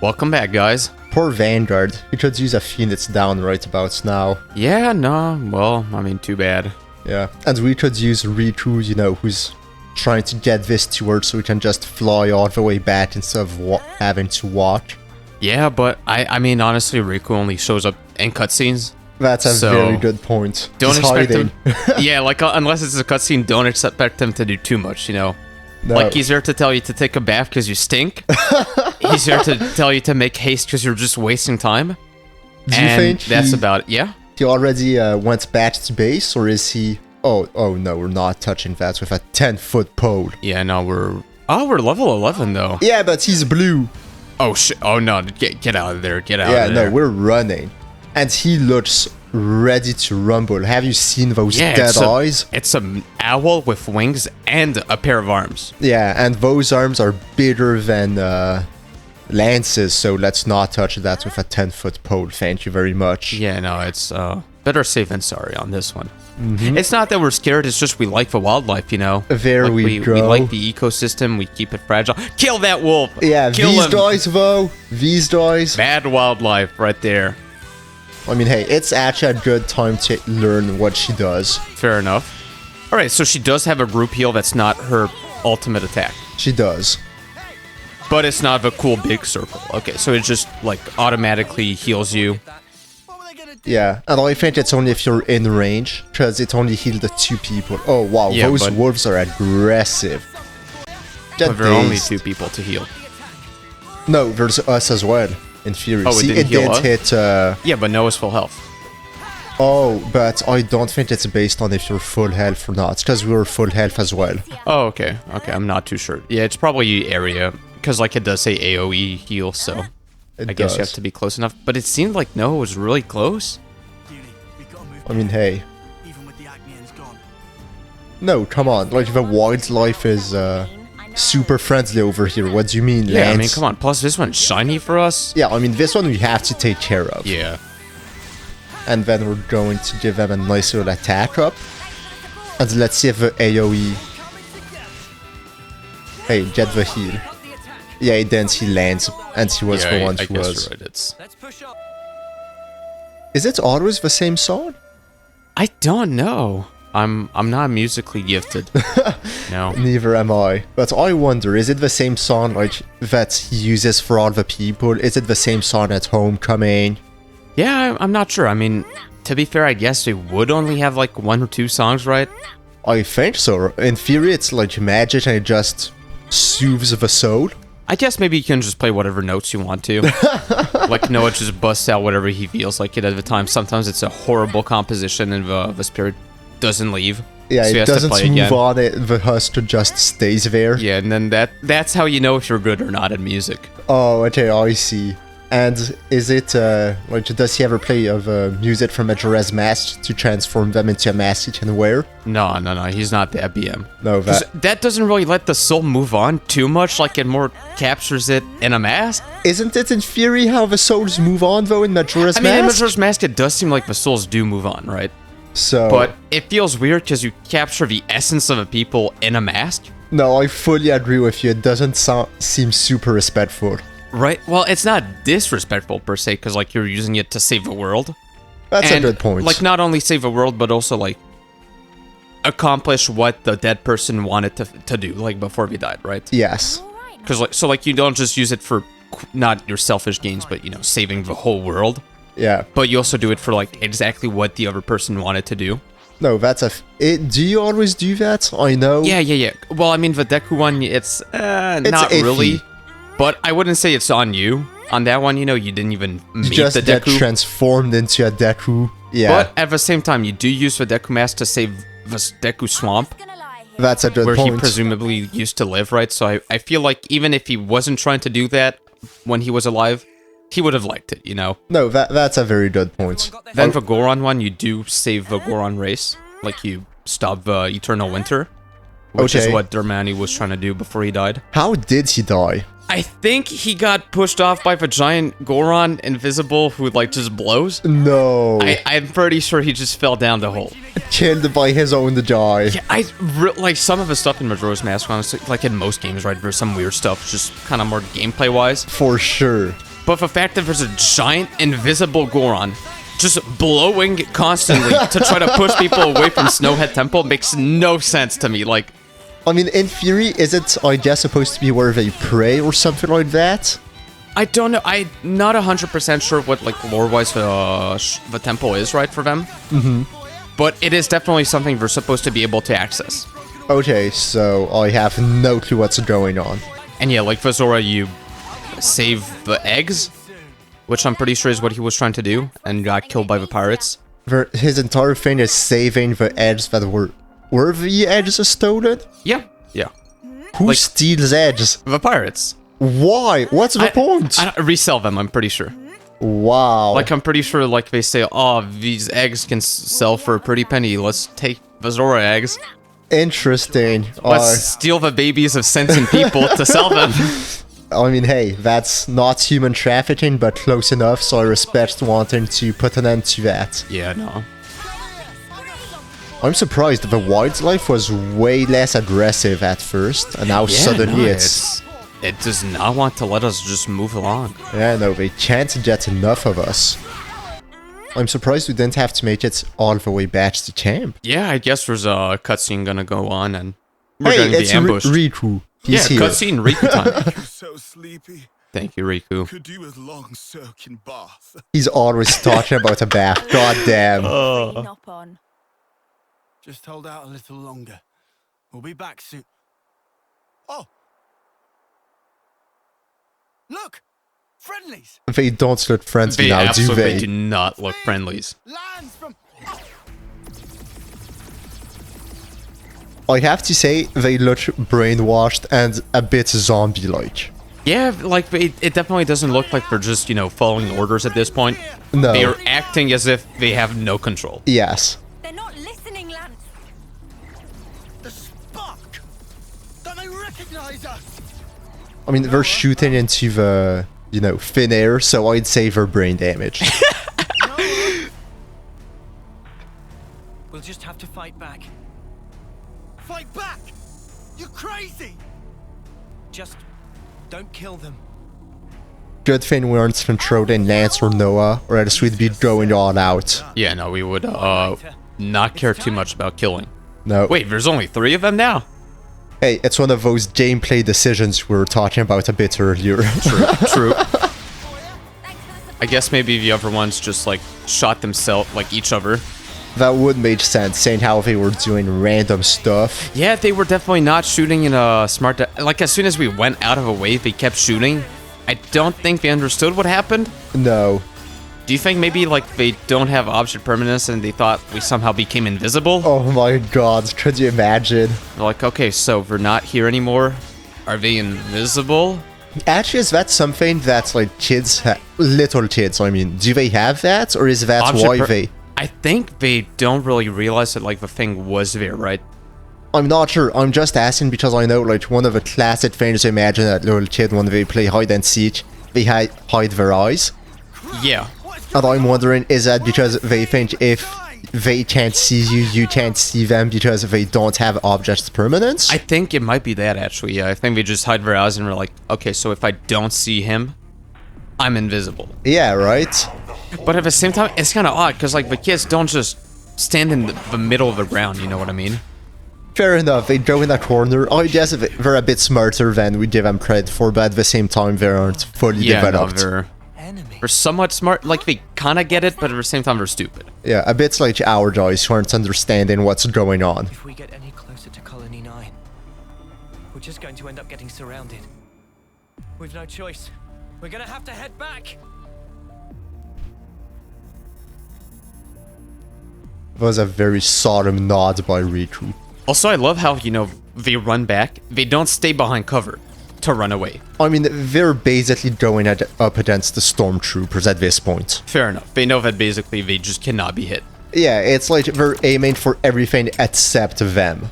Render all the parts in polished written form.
Welcome back, guys. Poor Vanguard. He could use a Phoenix down right about now. Yeah, no, well, I mean, too bad. Yeah, and we could use Riku, who's trying to get this to Earth so we can just fly all the way back instead of having to walk. Yeah, but I mean, honestly, Riku only shows up in cutscenes. That's a very good point. Don't He's expect hiding. him. Yeah, like unless it's a cutscene, don't expect him to do too much. No. Like he's here to tell you to take a bath because you stink. He's here to tell you to make haste because you're just wasting time. Do you think that's about it? Yeah. He already went back to base, or is he? Oh no, we're not touching that with a 10-foot pole. Yeah, no, we're level 11 though. Yeah, but he's blue. Oh shit! Oh no! Get out of there! Get out Yeah, of there! no, we're running, and he looks ready to rumble. Have you seen those dead eyes? It's an owl with wings and a pair of arms. Yeah, and those arms are bigger than lances, so let's not touch that with a 10-foot pole. Thank you very much. Yeah, no, it's better safe than sorry on this one. It's not that we're scared, it's just we like the wildlife, There like we go. We like the ecosystem, we keep it fragile. Kill that wolf! Yeah, Kill these him. guys, though. These guys. Bad wildlife right there. I mean, hey, it's actually a good time to learn what she does. Fair enough. Alright, so she does have a group heal that's not her ultimate attack. She does. But it's not the cool big circle. Okay, so it just, like, automatically heals you. Yeah, and I think it's only if you're in range, because it only healed the 2 people. Oh, wow, Yeah, those wolves are aggressive. But there are only 2 people to heal. No, there's us as well, in theory. Oh, See, it did hit... Yeah, but Noah's full health. Oh, but I don't think it's based on if you're full health or not, because we were full health as well. Oh, okay. Okay, I'm not too sure. Yeah, it's probably area, because, like, it does say AoE heal, so... I guess you have to be close enough. But it seemed like Noah was really close. I mean, hey. No, come on. Like, the wildlife is super friendly over here. What do you mean, Yeah, Lance? I mean, come on. Plus, this one's shiny for us. Yeah, I mean, this one we have to take care of. Yeah. And then we're going to give them a nice little attack up. And let's see if the AoE... Hey, get the heal. Yeah, then he lands, and he was the one who was. Right, it's... Is it always the same song? I don't know. I'm not musically gifted. No. Neither am I. But I wonder, is it the same song like that he uses for all the people? Is it the same song at Homecoming? Yeah, I'm not sure. I mean, to be fair, I guess they would only have like 1 or 2 songs, right? I think so. In theory, it's like magic and it just soothes the soul. I guess maybe you can just play whatever notes you want to. Like Noah just busts out whatever he feels like it at the time. Sometimes it's a horrible composition and the spirit doesn't leave. Yeah, so it doesn't move on, the husk just stays there. Yeah, and then that's how you know if you're good or not at music. Oh, okay, I see. And is it, like, does he ever play of music from Majora's Mask to transform them into a mask he can wear? No, he's not the BM. No, that doesn't really let the soul move on too much, like it more captures it in a mask. Isn't it in theory how the souls move on, though, in Majora's Mask? I mean, in Majora's Mask, it does seem like the souls do move on, right? So... But it feels weird because you capture the essence of a people in a mask. No, I fully agree with you. It doesn't seem super respectful. Right, well, it's not disrespectful per se, because, like, you're using it to save the world. That's a good point. Like, not only save the world, but also, like, accomplish what the dead person wanted to do, like, before they died, right? Yes. Because, like, so, like, you don't just use it for, not your selfish gains, but, saving the whole world. Yeah. But you also do it for, like, exactly what the other person wanted to do. No, that's do you always do that? I know. Yeah. Well, I mean, the Deku one, it's not iffy. really... But I wouldn't say it's on you. On that one, you didn't even meet just the Deku. get transformed into a Deku. Yeah. But at the same time, you do use the Deku mask to save the Deku swamp. That's a good point. Where he presumably used to live, right? So I feel like even if he wasn't trying to do that when he was alive, he would have liked it, No, that's a very good point. Then the Goron one, you do save the Goron race. Like, you stop the Eternal Winter. Which is what Dermani was trying to do before he died. How did he die? I think he got pushed off by the giant Goron Invisible who, like, just blows. No. I'm pretty sure he just fell down the hole. Killed by his own die. Yeah, like, some of the stuff in Majora's Mask, honestly, like in most games, right, there's some weird stuff, just kind of more gameplay-wise. For sure. But the fact that there's a giant invisible Goron just blowing constantly to try to push people away from Snowhead Temple makes no sense to me. Like, I mean, in theory, is it, I guess, supposed to be where they pray or something like that? I don't know. I'm not 100% sure what, like, lore-wise the temple is, right, for them. Mm-hmm. But it is definitely something they're supposed to be able to access. Okay, so I have no clue what's going on. And yeah, like for Zora, you save the eggs, which I'm pretty sure is what he was trying to do, and got killed by the pirates. His entire thing is saving the eggs that were the eggs stolen? Yeah, yeah. Who Like- steals eggs? The pirates. Why? What's the point? I don't resell them, I'm pretty sure. Wow. Like, I'm pretty sure, like, they say, oh, these eggs can sell for a pretty penny. Let's take the Zora eggs. Interesting. Let's steal the babies of sentient people to sell them. I mean, hey, that's not human trafficking, but close enough, so I respect wanting to put an end to that. Yeah, no. I'm surprised the wildlife was way less aggressive at first, and now suddenly no, it's... It does not want to let us just move along. Yeah, no, they can't get enough of us. I'm surprised we didn't have to make it all the way back to camp. Yeah, I guess there's a cutscene gonna go on, and we're Hey, going to it's be ambushed. Riku. Yeah, He's here. cutscene Riku time. So sleepy. Thank you, Riku. Could do with long soaking bath. He's always talking about a bath. God damn. Reading up on. Just hold out a little longer. We'll be back soon. Oh! Look! Friendlies! They don't look friendly They now, do absolutely they? do not look friendlies. Lands from... I have to say, they look brainwashed and a bit zombie-like. Yeah, like, it definitely doesn't look like they're just, you know, following orders at this point. No. They are acting as if they have no control. Yes. They're not listening, Lance. The spark! Don't they recognize us? I mean, they're shooting into the, you know, thin air, so I'd say they're brain damaged. We'll just have to fight back. Fight back! You're crazy! Just don't kill them. Good thing we aren't controlling Lance or Noah, or else we'd be going all out. Yeah, no, we would not care too much about killing. No. Wait, there's only 3 of them now? Hey, it's one of those gameplay decisions we were talking about a bit earlier. True. I guess maybe the other ones just, like, shot themselves, like, each other. That would make sense, saying how they were doing random stuff. Yeah, they were definitely not shooting in a smart... Like, as soon as we went out of a wave, they kept shooting. I don't think they understood what happened. No. Do you think maybe, like, they don't have object permanence and they thought we somehow became invisible? Oh my god, could you imagine? They're like, okay, so we're not here anymore. Are they invisible? Actually, is that something that, like, kids little kids, I mean, do they have that? Or is that Object why they... I think they don't really realize that, like, the thing was there, right? I'm not sure. I'm just asking because I know, like, one of the classic things I imagine that little kid when they play hide and seek, they hide their eyes. Yeah. And I'm wondering, is that because they think if they can't see you, you can't see them because they don't have object permanence? I think it might be that, actually, yeah. I think they just hide their eyes and we're like, okay, so if I don't see him, I'm invisible. Yeah, right? But at the same time, it's kind of odd, because, like, the kids don't just stand in the middle of the ground, you know what I mean? Fair enough, they go in a corner. I guess they're a bit smarter than we give them credit for, but at the same time, they aren't fully Yeah, no, developed. they're somewhat smart. Like, they kind of get it, but at the same time, they're stupid. Yeah, a bit like our guys who aren't understanding what's going on. If we get any closer to Colony 9, we're just going to end up getting surrounded. We've no choice. We're gonna have to head back. It was a very solemn nod by Riku. Also, I love how, you know, they run back. They don't stay behind cover to run away. I mean, they're basically going up against the stormtroopers at this point. Fair enough. They know that basically they just cannot be hit. Yeah, it's like they're aiming for everything except them.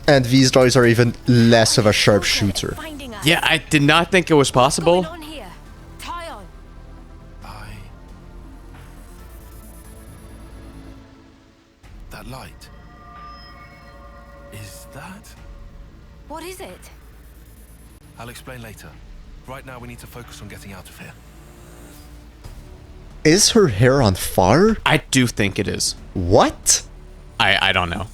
And these guys are even less of a sharpshooter. Finding us. Yeah, I did not think it was possible. Going on here. Tie on. That light. Is that? What is it? I'll explain later. Right now, we need to focus on getting out of here. Is her hair on fire? I do think it is. What? I don't know.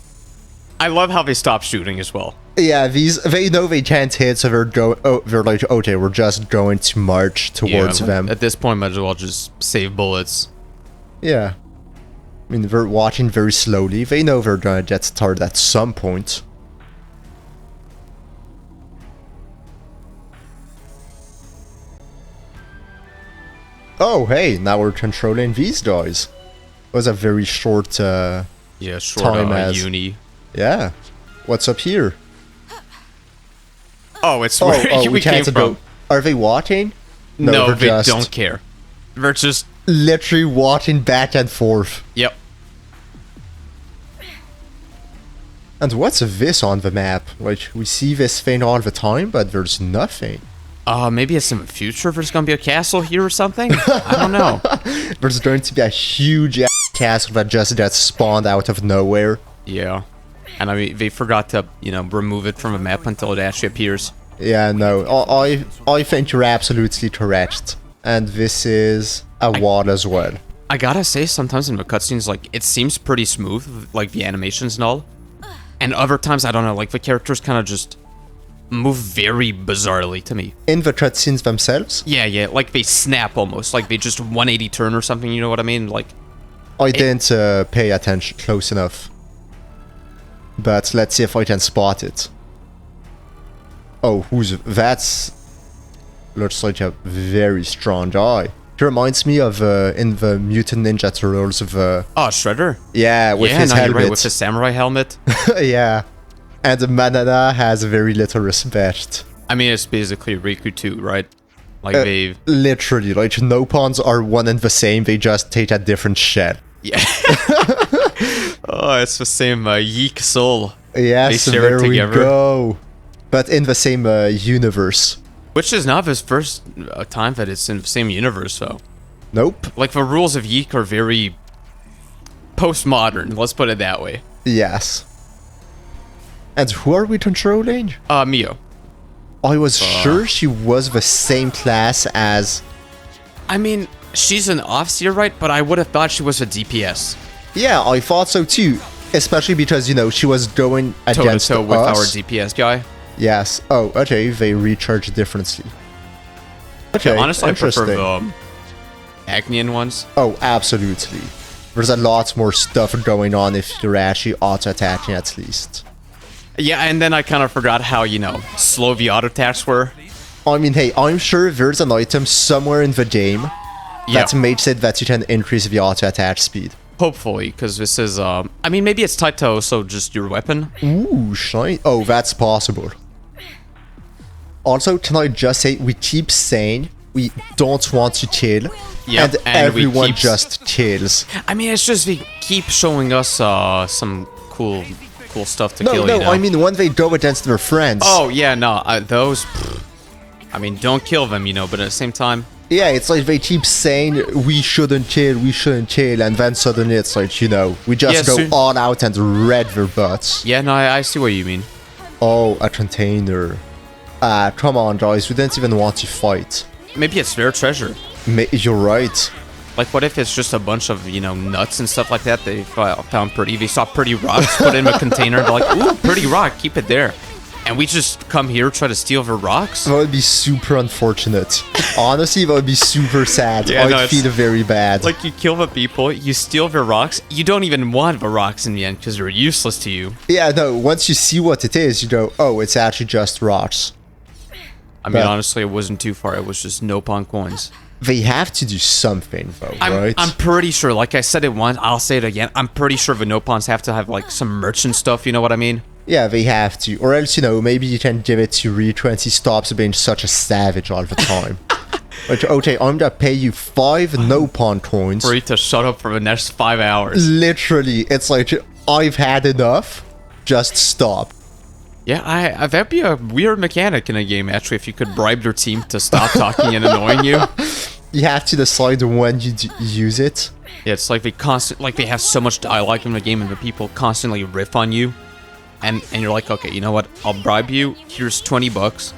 I love how they stopped shooting as well. Yeah, they know they can't hit, so they're like, okay, we're just going to march towards them. At this point, might as well just save bullets. Yeah. I mean, they're watching very slowly. They know they're gonna get started at some point. Oh, hey, now we're controlling these guys. It was a very short, Yeah, short time as... uni. Yeah. What's up here? Oh, it's where we came from. Are they walking? No, they just don't care. They're just... literally walking back and forth. Yep. And what's this on the map? Like, we see this thing all the time, but there's nothing. Maybe it's in the future there's gonna be a castle here or something? I don't know. There's going to be a huge castle that just gets spawned out of nowhere. Yeah. And I mean, they forgot to, remove it from the map until it actually appears. Yeah, no, I think you're absolutely correct. And this is a wall as well. I gotta say, sometimes in the cutscenes, like, it seems pretty smooth, like, the animations and all. And other times, I don't know, like, the characters kind of just move very bizarrely to me. In the cutscenes themselves? Yeah, like, they snap almost, like, they just 180 turn or something, you know what I mean? Like... I didn't pay attention close enough. But let's see if I can spot it. Oh, that's... looks like a very strong guy. It reminds me of in the Mutant Ninja Turtles of... Oh, Shredder? Yeah, with his helmet. You're right, with his samurai helmet. Yeah. And Manana has very little respect. I mean, it's basically Riku too, right? Like, they've... literally, like, Nopons are one and the same, they just take a different shell. Yeah. Oh, it's the same Yeek soul. Yes, they share there it together. We go. But in the same universe. Which is not his first time that it's in the same universe, though. Nope. Like, the rules of Yeek are very postmodern, let's put it that way. Yes. And who are we controlling? Mio. I was sure she was the same class as... I mean, she's an Offseer, right? But I would have thought she was a DPS. Yeah, I thought so too. Especially because, she was going against toe-to-toe with us. our DPS guy. Yes. Oh, okay, they recharge differently. Okay, honestly, I prefer interesting. the Agnian ones. Oh, absolutely. There's a lot more stuff going on if you're actually auto-attacking at least. Yeah, and then I kind of forgot how, slow the auto-attacks were. I mean, hey, I'm sure there's an item somewhere in the game that makes it that you can increase the auto-attack speed. Hopefully, because this is, I mean, maybe it's tied to also just your weapon. Ooh, shiny. Oh, that's possible. Also, can I just say, we keep saying we don't want to kill, Yep, and everyone just kills. I mean, it's just they keep showing us some cool stuff to kill, No, I mean when they go against their friends. Oh, yeah, no, those... I mean, don't kill them, but at the same time... Yeah, it's like they keep saying, we shouldn't kill, and then suddenly it's like, we just go all out and red their butts. Yeah, no, I see what you mean. Oh, a container. Come on, guys, we didn't even want to fight. Maybe it's their treasure. You're right. Like, what if it's just a bunch of, nuts and stuff like that they found pretty? They saw pretty rocks, put in a container, and they're like, ooh, pretty rock, keep it there. And we just come here, try to steal their rocks? That would be super unfortunate. Honestly, that would be super sad. Yeah, I'd feel very bad. Like, you kill the people, you steal their rocks, you don't even want the rocks in the end, because they're useless to you. Yeah, no, once you see what it is, you go, oh, it's actually just rocks. I mean, honestly, it wasn't too far, it was just Nopon coins. They have to do something, though, right? I'm pretty sure, like I said it once, I'll say it again, I'm pretty sure the Nopons have to have, like, some merchant stuff, you know what I mean? Yeah, they have to. Or else, maybe you can give it to Riku and he stops being such a savage all the time. Like, okay, I'm gonna pay you 5 Nopon coins. For you to shut up for the next 5 hours. Literally, it's like, I've had enough, just stop. Yeah, that'd be a weird mechanic in a game, actually, if you could bribe your team to stop talking and annoying you. You have to decide when you use it. Yeah, it's like they have so much dialogue in the game and the people constantly riff on you. and you're like, okay, you know what? I'll bribe you. Here's $20.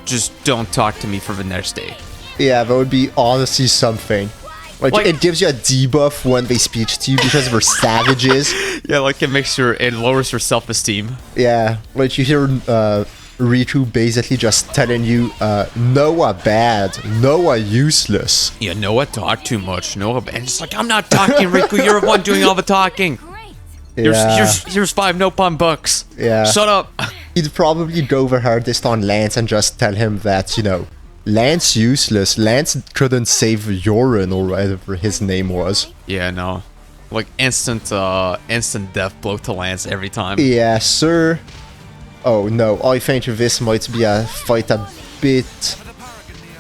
Just don't talk to me for the next day. Yeah, that would be honestly something. Like, it gives you a debuff when they speak to you because we're savages. Yeah, like it lowers your self-esteem. Yeah, like you hear Riku basically just telling you, Noah bad, Noah useless. Yeah, Noah talk too much. Noah, and it's like, I'm not talking, Riku. You're the one doing all the talking. Great. Here's $5 no pun bucks. Yeah. Shut up. He'd probably go the hardest on Lance and just tell him that, you know, Lance useless. Lance couldn't save Yorin or whatever his name was. Yeah, no. Like instant death blow to Lance every time. Yeah, sir. Oh no, I think this might be a fight a bit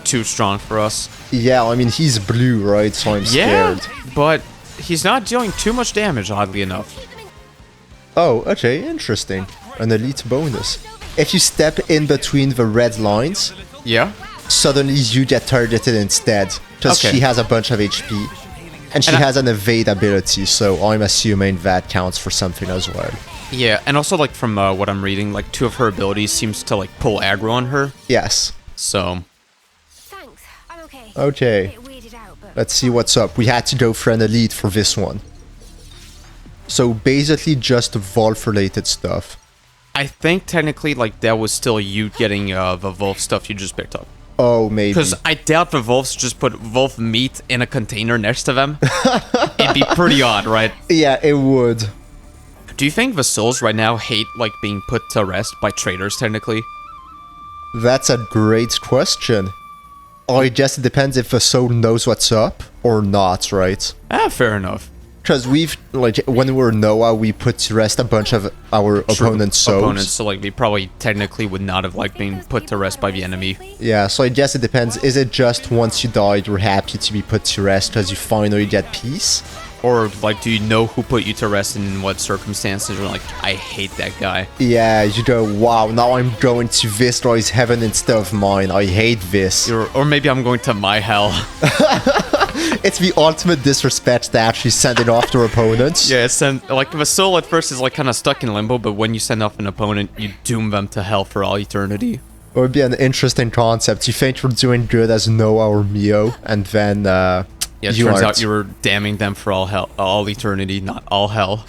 Too strong for us. Yeah, I mean he's blue, right? So I'm scared. But he's not dealing too much damage, oddly enough. Oh, okay, interesting. An elite bonus. If you step in between the red lines, Yeah? suddenly you get targeted instead. Because Okay. she has a bunch of HP. And she has an evade ability, so I'm assuming that counts for something as well. Yeah, and also like from what I'm reading, like 2 of her abilities seems to like pull aggro on her. Yes. So Thanks. I'm okay. Okay. Bit weirded out, but Let's see what's up. We had to go for an elite for this one. So basically just Wolf-related stuff. I think technically like that was still you getting the wolf stuff you just picked up. Oh, maybe. Because I doubt the wolves just put wolf meat in a container next to them. It'd be pretty odd, right? Yeah, it would. Do you think the souls right now hate like being put to rest by traitors technically? That's a great question. I guess it depends if the soul knows what's up or not, right? Fair enough. Because we've, like, when we were Noah, we put to rest a bunch of our opponent's souls. Opponents, so like they probably technically would not have like been put to rest by the enemy. Yeah, so I guess it depends. Is it just once you died, you're happy to be put to rest because you finally get peace? Or like, do you know who put you to rest and in what circumstances? You're like, I hate that guy. Yeah, you go, wow, now I'm going to this guy's heaven instead of mine. I hate this. Or maybe I'm going to my hell. It's the ultimate disrespect to actually send it off to opponents. Yeah, like the soul at first is like kind of stuck in limbo, but when you send off an opponent, you doom them to hell for all eternity. It would be an interesting concept. You think you're doing good as Noah or Mio, and then Yeah, it you turns aren't. out you were damning them for all eternity, not all hell.